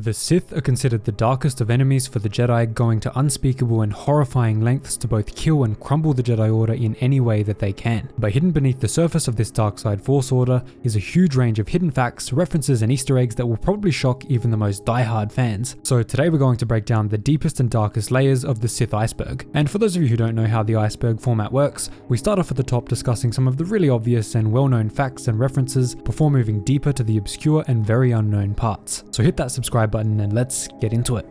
The Sith are considered the darkest of enemies for the Jedi, going to unspeakable and horrifying lengths to both kill and crumble the Jedi Order in any way that they can. But hidden beneath the surface of this dark side Force Order is a huge range of hidden facts, references and Easter eggs that will probably shock even the most die-hard fans. So today we're going to break down the deepest and darkest layers of the Sith Iceberg. And for those of you who don't know how the Iceberg format works, we start off at the top discussing some of the really obvious and well-known facts and references before moving deeper to the obscure and very unknown parts. So hit that subscribe button and let's get into it.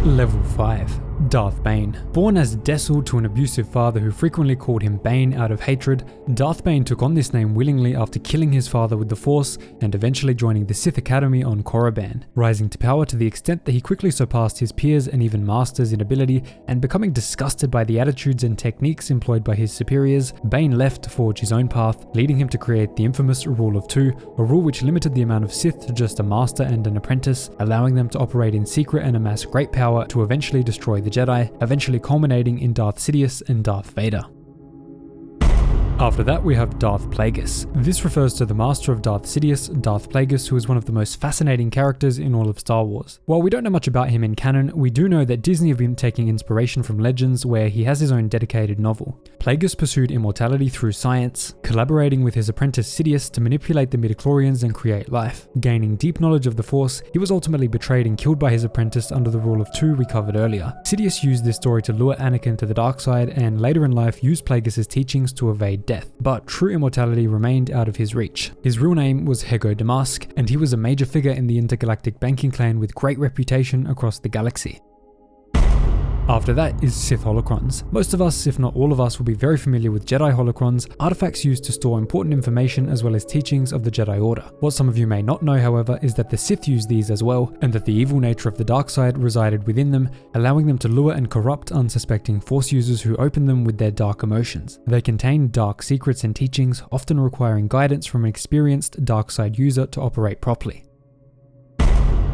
Level 5. Darth Bane. Born as Dessel to an abusive father who frequently called him Bane out of hatred, Darth Bane took on this name willingly after killing his father with the Force and eventually joining the Sith Academy on Korriban, rising to power to the extent that he quickly surpassed his peers and even masters in ability, and becoming disgusted by the attitudes and techniques employed by his superiors. Bane left to forge his own path, leading him to create the infamous Rule of Two, a rule which limited the amount of Sith to just a master and an apprentice, allowing them to operate in secret and amass great power to eventually destroy the Jedi, eventually culminating in Darth Sidious and Darth Vader. After that, we have Darth Plagueis. This refers to the master of Darth Sidious, Darth Plagueis, who is one of the most fascinating characters in all of Star Wars. While we don't know much about him in canon, we do know that Disney have been taking inspiration from Legends, where he has his own dedicated novel. Plagueis pursued immortality through science, collaborating with his apprentice Sidious to manipulate the midichlorians and create life. Gaining deep knowledge of the Force, he was ultimately betrayed and killed by his apprentice under the Rule of Two we covered earlier. Sidious used this story to lure Anakin to the dark side, and later in life used Plagueis' teachings to evade death, but true immortality remained out of his reach. His real name was Hego Damask, and he was a major figure in the intergalactic banking clan with great reputation across the galaxy. After that is Sith Holocrons. Most of us, if not all of us, will be very familiar with Jedi Holocrons, artifacts used to store important information as well as teachings of the Jedi Order. What some of you may not know, however, is that the Sith used these as well, and that the evil nature of the dark side resided within them, allowing them to lure and corrupt unsuspecting Force users who open them with their dark emotions. They contain dark secrets and teachings, often requiring guidance from an experienced dark side user to operate properly.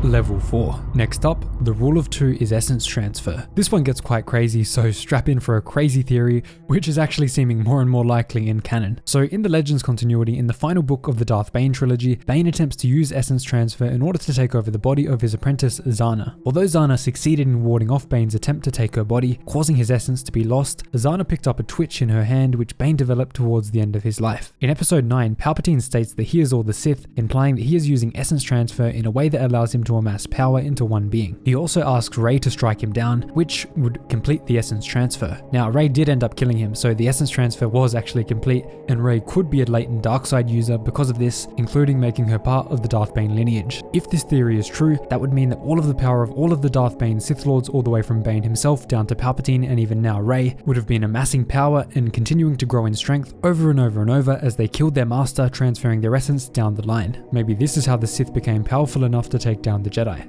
Level 4. Next up, the Rule of Two is essence transfer. This one gets quite crazy, so strap in for a crazy theory, which is actually seeming more and more likely in canon. So in the Legends continuity, in the final book of the Darth Bane trilogy, Bane attempts to use essence transfer in order to take over the body of his apprentice Zana. Although Zana succeeded in warding off Bane's attempt to take her body, causing his essence to be lost, Zana picked up a twitch in her hand which Bane developed towards the end of his life. In episode 9, Palpatine states that he is all the Sith, implying that he is using essence transfer in a way that allows him to amass power into one being. He also asks Rey to strike him down, which would complete the essence transfer. Now, Rey did end up killing him, so the essence transfer was actually complete, and Rey could be a latent dark side user because of this, including making her part of the Darth Bane lineage. If this theory is true, that would mean that all of the power of all of the Darth Bane Sith Lords, all the way from Bane himself down to Palpatine and even now Rey, would have been amassing power and continuing to grow in strength over and over and over as they killed their master, transferring their essence down the line. Maybe this is how the Sith became powerful enough to take down the Jedi.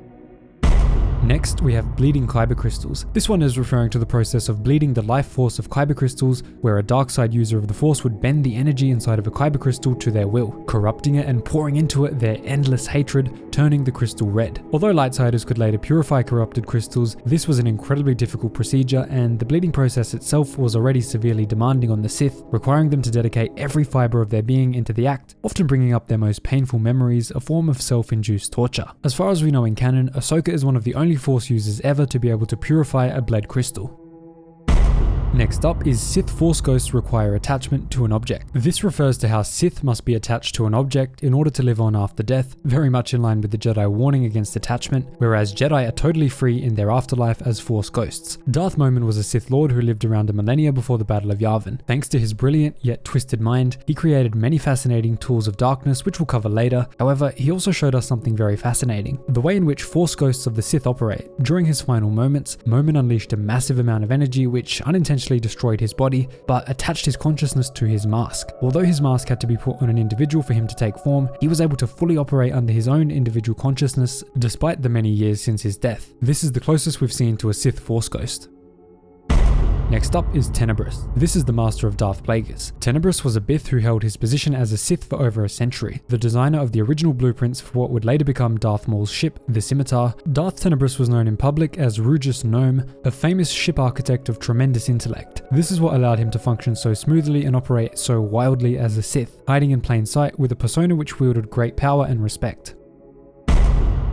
Next, we have bleeding Kyber crystals. This one is referring to the process of bleeding the life force of Kyber crystals, where a dark side user of the Force would bend the energy inside of a Kyber crystal to their will, corrupting it and pouring into it their endless hatred, turning the crystal red. Although lightsiders could later purify corrupted crystals, this was an incredibly difficult procedure, and the bleeding process itself was already severely demanding on the Sith, requiring them to dedicate every fiber of their being into the act, often bringing up their most painful memories, a form of self-induced torture. As far as we know in canon, Ahsoka is one of the only Force users ever to be able to purify a bled crystal. Next up is Sith Force Ghosts require attachment to an object. This refers to how Sith must be attached to an object in order to live on after death, very much in line with the Jedi warning against attachment, whereas Jedi are totally free in their afterlife as Force Ghosts. Darth Momin was a Sith Lord who lived around a millennia before the Battle of Yavin. Thanks to his brilliant yet twisted mind, he created many fascinating tools of darkness which we'll cover later. However, he also showed us something very fascinating: the way in which Force Ghosts of the Sith operate. During his final moments, Momin unleashed a massive amount of energy which unintentionally destroyed his body, but attached his consciousness to his mask. Although his mask had to be put on an individual for him to take form, he was able to fully operate under his own individual consciousness despite the many years since his death. This is the closest we've seen to a Sith Force Ghost. Next up is Tenebrous. This is the master of Darth Plagueis. Tenebrous was a Bith who held his position as a Sith for over a century, the designer of the original blueprints for what would later become Darth Maul's ship, the Scimitar. Darth Tenebrous was known in public as Rugus Gnome, a famous ship architect of tremendous intellect. This is what allowed him to function so smoothly and operate so wildly as a Sith, hiding in plain sight with a persona which wielded great power and respect.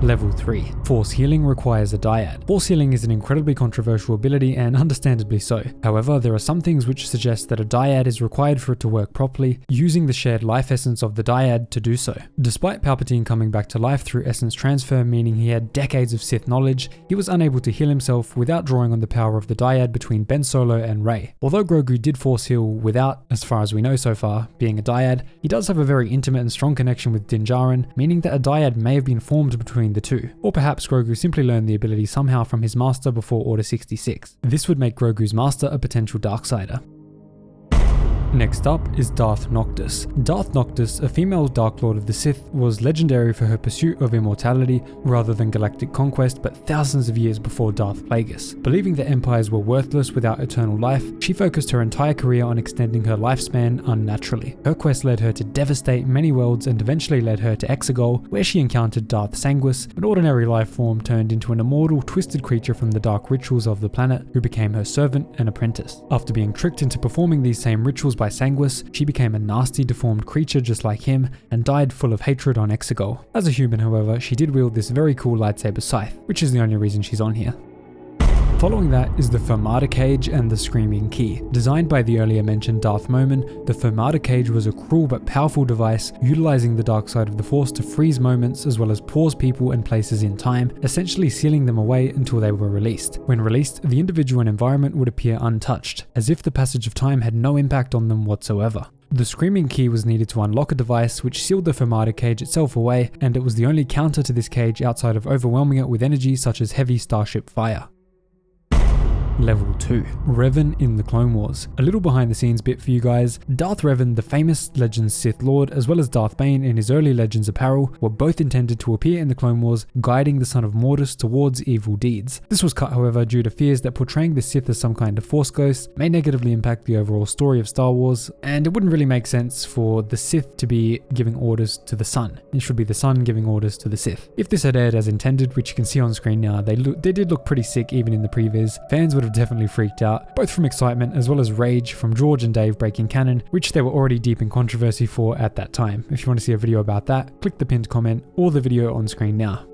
Level 3. Force Healing requires a dyad. Force Healing is an incredibly controversial ability, and understandably so. However, there are some things which suggest that a dyad is required for it to work properly, using the shared life essence of the dyad to do so. Despite Palpatine coming back to life through essence transfer, meaning he had decades of Sith knowledge, he was unable to heal himself without drawing on the power of the dyad between Ben Solo and Rey. Although Grogu did force heal without, as far as we know so far, being a dyad, he does have a very intimate and strong connection with Din Djarin, meaning that a dyad may have been formed between the two. Or perhaps Grogu simply learned the ability somehow from his master before Order 66. This would make Grogu's master a potential Darksider. Next up is Darth Noctis. Darth Noctis, a female Dark Lord of the Sith, was legendary for her pursuit of immortality rather than galactic conquest, but thousands of years before Darth Plagueis. Believing that empires were worthless without eternal life, she focused her entire career on extending her lifespan unnaturally. Her quest led her to devastate many worlds and eventually led her to Exegol, where she encountered Darth Sanguis, an ordinary life form turned into an immortal, twisted creature from the dark rituals of the planet, who became her servant and apprentice. After being tricked into performing these same rituals by Sanguis, she became a nasty, deformed creature just like him and died full of hatred on Exegol. As a human, however, she did wield this very cool lightsaber scythe, which is the only reason she's on here. Following that is the Formata Cage and the Screaming Key. Designed by the earlier mentioned Darth Momin, the Formata Cage was a cruel but powerful device utilizing the dark side of the Force to freeze moments as well as pause people and places in time, essentially sealing them away until they were released. When released, the individual and environment would appear untouched, as if the passage of time had no impact on them whatsoever. The Screaming Key was needed to unlock a device which sealed the Formata Cage itself away, and it was the only counter to this cage outside of overwhelming it with energy such as heavy starship fire. Level 2. Revan in the Clone Wars. A little behind the scenes bit for you guys. Darth Revan, the famous Legends Sith Lord, as well as Darth Bane in his early Legends apparel, were both intended to appear in the Clone Wars, guiding the son of Mortis towards evil deeds. This was cut, however, due to fears that portraying the Sith as some kind of Force ghost may negatively impact the overall story of Star Wars, and it wouldn't really make sense for the Sith to be giving orders to the Son. It should be the Son giving orders to the Sith. If this had aired as intended, which you can see on screen now, they did look pretty sick even in the previs. Fans would have definitely freaked out, both from excitement as well as rage from George and Dave breaking canon, which they were already deep in controversy for at that time. If you want to see a video about that, click the pinned comment or the video on screen now.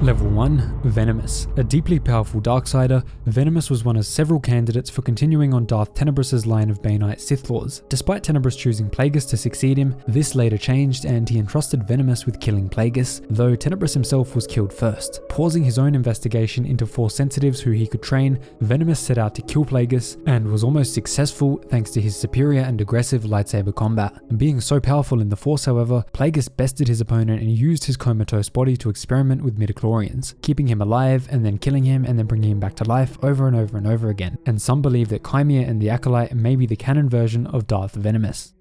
Level 1. Venomous. A deeply powerful Darksider, Venomous was one of several candidates for continuing on Darth Tenebrous's line of Baneite Sith Lords. Despite Tenebrous choosing Plagueis to succeed him, this later changed and he entrusted Venomous with killing Plagueis, though Tenebrous himself was killed first. Pausing his own investigation into Force sensitives who he could train, Venomous set out to kill Plagueis and was almost successful thanks to his superior and aggressive lightsaber combat. Being so powerful in the Force, however, Plagueis bested his opponent and used his comatose body to experiment with midichlorians, keeping him alive and then killing him and then bringing him back to life over and over and over again. And some believe that QIMIR and the Acolyte may be the canon version of Darth Venomous.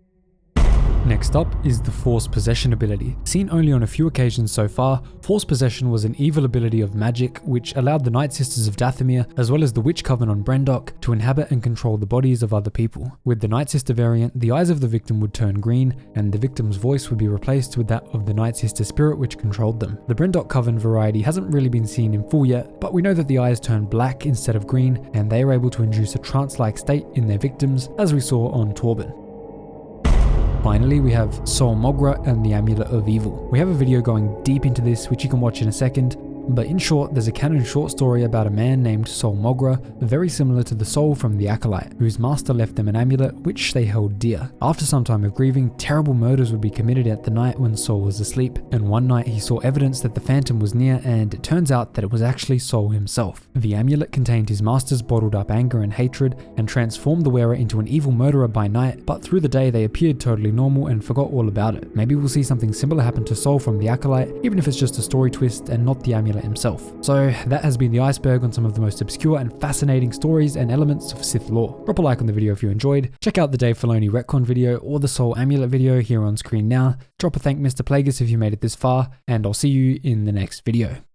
Next up is the Force Possession ability. Seen only on a few occasions so far, Force Possession was an evil ability of magic which allowed the Night Sisters of Dathomir, as well as the Witch Coven on Brendok, to inhabit and control the bodies of other people. With the Night Sister variant, the eyes of the victim would turn green, and the victim's voice would be replaced with that of the Night Sister spirit which controlled them. The Brendok Coven variety hasn't really been seen in full yet, but we know that the eyes turn black instead of green, and they are able to induce a trance-like state in their victims, as we saw on Torben. Finally, we have Sol Mogra and the Amulet of Evil. We have a video going deep into this, which you can watch in a second, but in short, there's a canon short story about a man named Sol Mogra, very similar to the Sol from the Acolyte, whose master left them an amulet which they held dear. After some time of grieving, terrible murders would be committed at the night when Sol was asleep, and one night he saw evidence that the Phantom was near, and it turns out that it was actually Sol himself. The amulet contained his master's bottled up anger and hatred, and transformed the wearer into an evil murderer by night, but through the day they appeared totally normal and forgot all about it. Maybe we'll see something similar happen to Sol from the Acolyte, even if it's just a story twist and not the amulet himself. So that has been the iceberg on some of the most obscure and fascinating stories and elements of Sith lore. Drop a like on the video if you enjoyed, check out the Dave Filoni retcon video or the Sol Amulet video here on screen now, drop a thank Mr. Plagueis if you made it this far, and I'll see you in the next video.